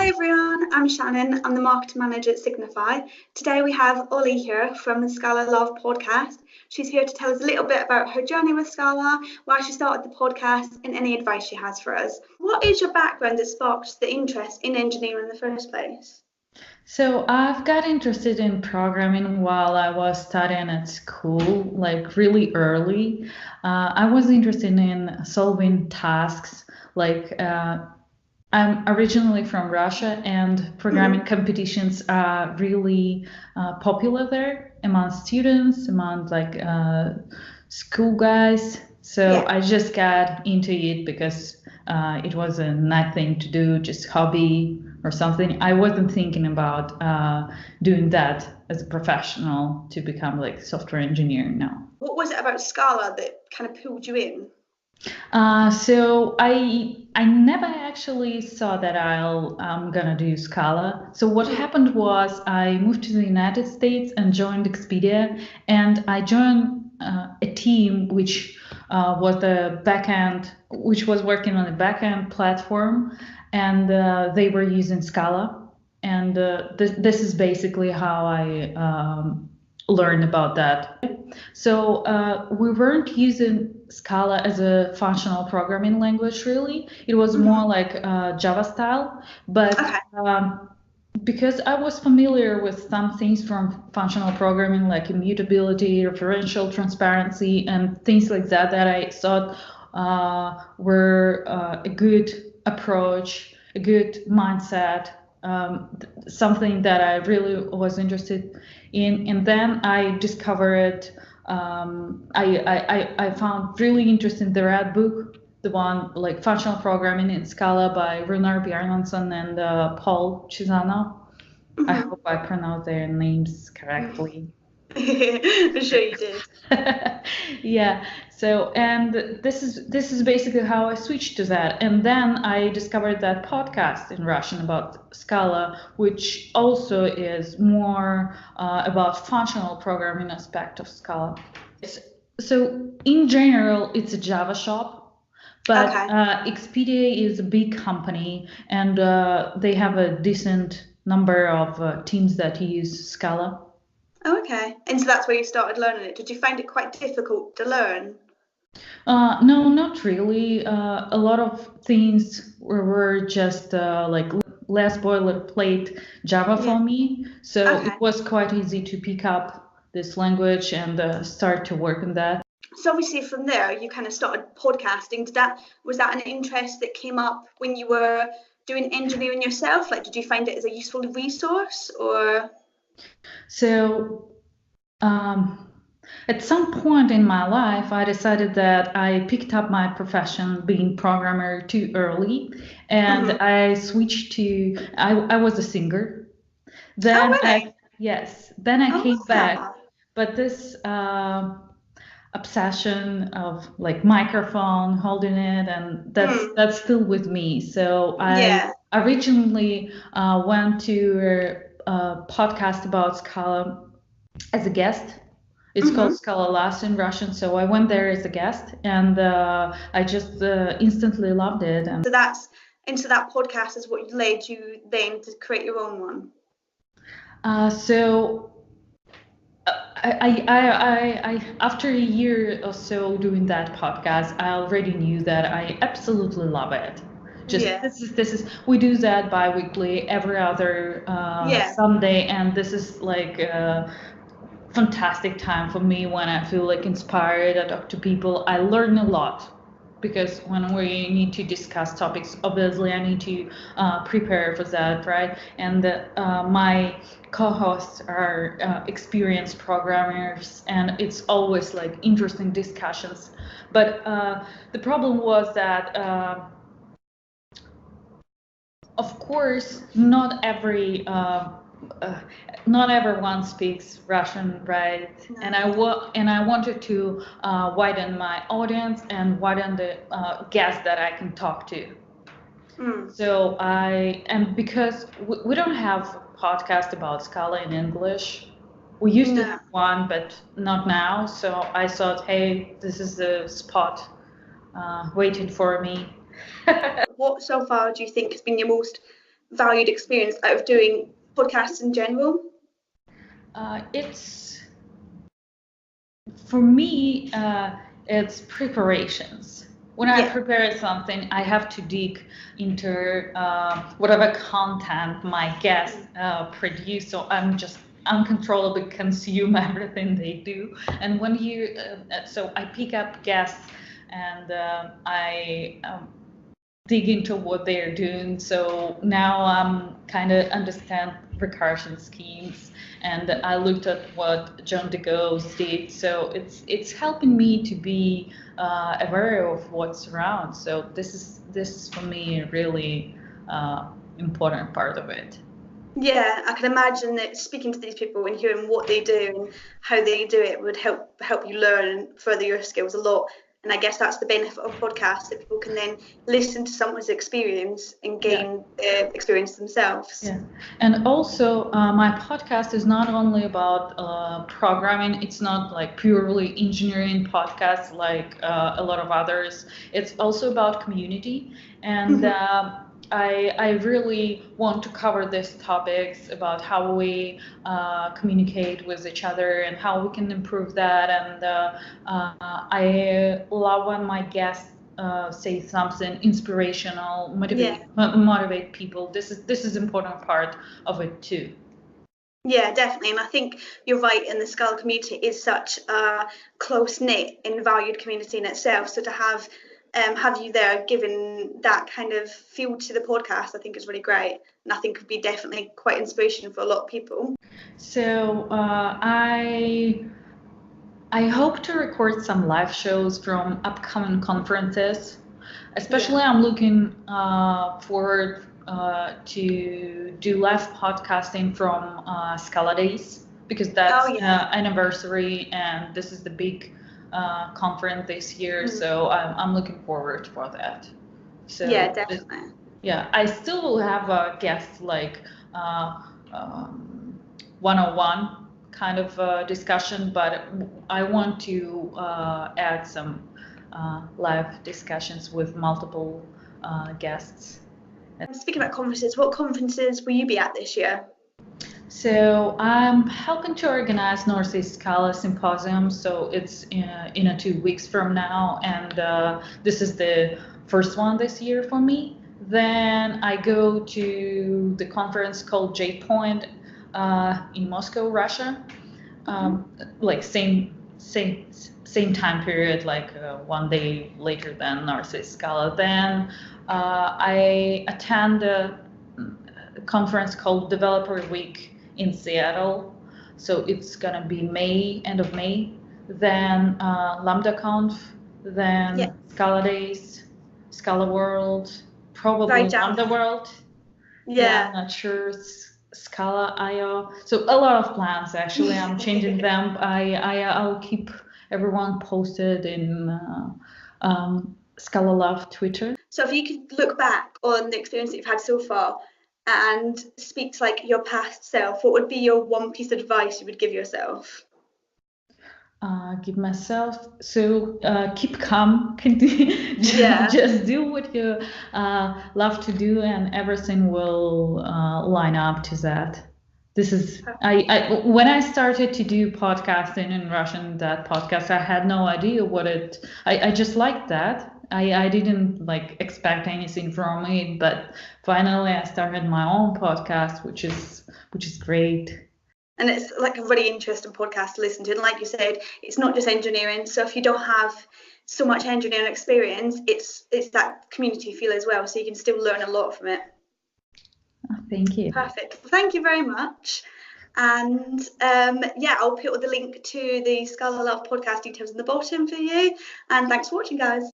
Hi everyone, I'm Shannon. I'm the marketing manager at Signify. Today we have Oli here from the Scala Love podcast. She's here to tell us a little bit about her journey with Scala, why she started the podcast, and any advice she has for us. What is your background that sparked the interest in engineering in the first place? So I've got interested in programming while I was studying at school, like really early. I was interested in solving tasks. I'm originally from Russia, and programming competitions are really popular there among students, among school guys. So I just got into it because it was a nice thing to do, just hobby or something. I wasn't thinking about doing that as a professional to become like software engineer now. What was it about Scala that kind of pulled you in? So I never actually saw that I'm gonna do Scala. So what happened was I moved to the United States and joined Expedia, and I joined a team which was the backend, which was working on a backend platform, and they were using Scala. And this is basically how I learned about that. So we weren't using Scala as a functional programming language, really. It was more like Java style, but because I was familiar with some things from functional programming, like immutability, referential transparency, and things like that, that I thought were a good approach, a good mindset, something that I really was interested in. And then I discovered, I found really interesting the Red Book, the one like functional programming in Scala by Runar Bjarnason and Paul Chisano. I hope I pronounced their names correctly. I'm sure you did. Yeah. So, and this is basically how I switched to that. And then I discovered that podcast in Russian about Scala, which also is more about functional programming aspect of Scala. So in general, it's a Java shop. But Expedia is a big company, and they have a decent number of teams that use Scala. Oh, okay. And so that's where you started learning it. Did you find it quite difficult to learn? No, not really. A lot of things were just like less boilerplate Java for me. So it was quite easy to pick up this language and start to work on that. So obviously from there you kind of started podcasting. Was that an interest that came up when you were doing engineering yourself? Like, did you find it as a useful resource or? So at some point in my life, I decided that I picked up my profession being programmer too early, and I switched to, I was a singer. Then then I came back, but this obsession of like microphone, holding it, and that's still with me. So I originally went to a podcast about Scala as a guest. It's called Scala Love in Russian. So I went there as a guest, and I just instantly loved it. And so that podcast is what led you then to create your own one. So I after a year or so doing that podcast, I already knew that I absolutely love it. Just this is we do that bi-weekly every other Sunday, and this is like fantastic time for me when I feel like inspired. I talk to people. I learn a lot because when we need to discuss topics, obviously I need to prepare for that, right? And my co-hosts are experienced programmers, and it's always like interesting discussions. But the problem was that of course not everyone speaks Russian, right? No. And I wanted to widen my audience and widen the guests that I can talk to. So because we don't have podcast about Scala in English. We used to have one, but not now. So I thought, hey, this is the spot waiting for me. What so far do you think has been your most valued experience out of doing podcasts in general? It's for me, it's preparations. When I prepare something, I have to dig into whatever content my guests produce. So I'm just uncontrollably consume everything they do. And when so I pick up guests and I dig into what they're doing. So now I'm kind of understand recursion schemes, and I looked at what John DeGoes did. So it's helping me to be aware of what's around. So this is for me a really important part of it. Yeah, I can imagine that speaking to these people and hearing what they do and how they do it would help you learn and further your skills a lot. And I guess that's the benefit of podcasts, that people can then listen to someone's experience and gain experience themselves. Yeah, and also my podcast is not only about programming. It's not like purely engineering podcast like a lot of others. It's also about community, and I really want to cover these topics about how we communicate with each other and how we can improve that. And I love when my guests say something inspirational, motivate people. This is important part of it too. Yeah, definitely. And I think you're right, and the Scala community is such a close-knit and valued community in itself. So to have you there giving that kind of feel to the podcast, I think is really great, and I think could be definitely quite inspirational for a lot of people. So I hope to record some live shows from upcoming conferences. Especially, I'm looking forward to do live podcasting from Scala Days, because that's anniversary, and this is the big conference this year. So I'm looking forward for that. So yeah, definitely. I still will have guests like 101 kind of discussion, but I want to add some live discussions with multiple guests. Speaking about conferences, what conferences will you be at this year? So I'm helping to organize Northeast Scala Symposium. So it's in 2 weeks from now, and this is the first one this year for me. Then I go to the conference called J Point in Moscow, Russia. Like same time period, like 1 day later than Northeast Scala. Then I attend a conference called Developer Week in Seattle. So it's gonna be end of May. Then LambdaConf, then Scala Days, Scala World, probably Lambda World. I'm not sure. Scala IO. So a lot of plans actually. I'm changing them. I'll keep everyone posted in Scala Love Twitter. So if you could look back on the experience that you've had so far and speak to like your past self, what would be your one piece of advice you would give yourself? Give myself keep calm. Just do what you love to do, and everything will line up to that. This is I when I started to do podcasting in Russian, that podcast, I had no idea what it. I just liked that. I didn't like expect anything from it, but finally I started my own podcast, which is great. And it's like a really interesting podcast to listen to. And like you said, it's not just engineering. So if you don't have so much engineering experience, it's that community feel as well. So you can still learn a lot from it. Oh, thank you. Perfect. Well, thank you very much. And I'll put the link to the Scala Love podcast details in the bottom for you. And thanks for watching, guys.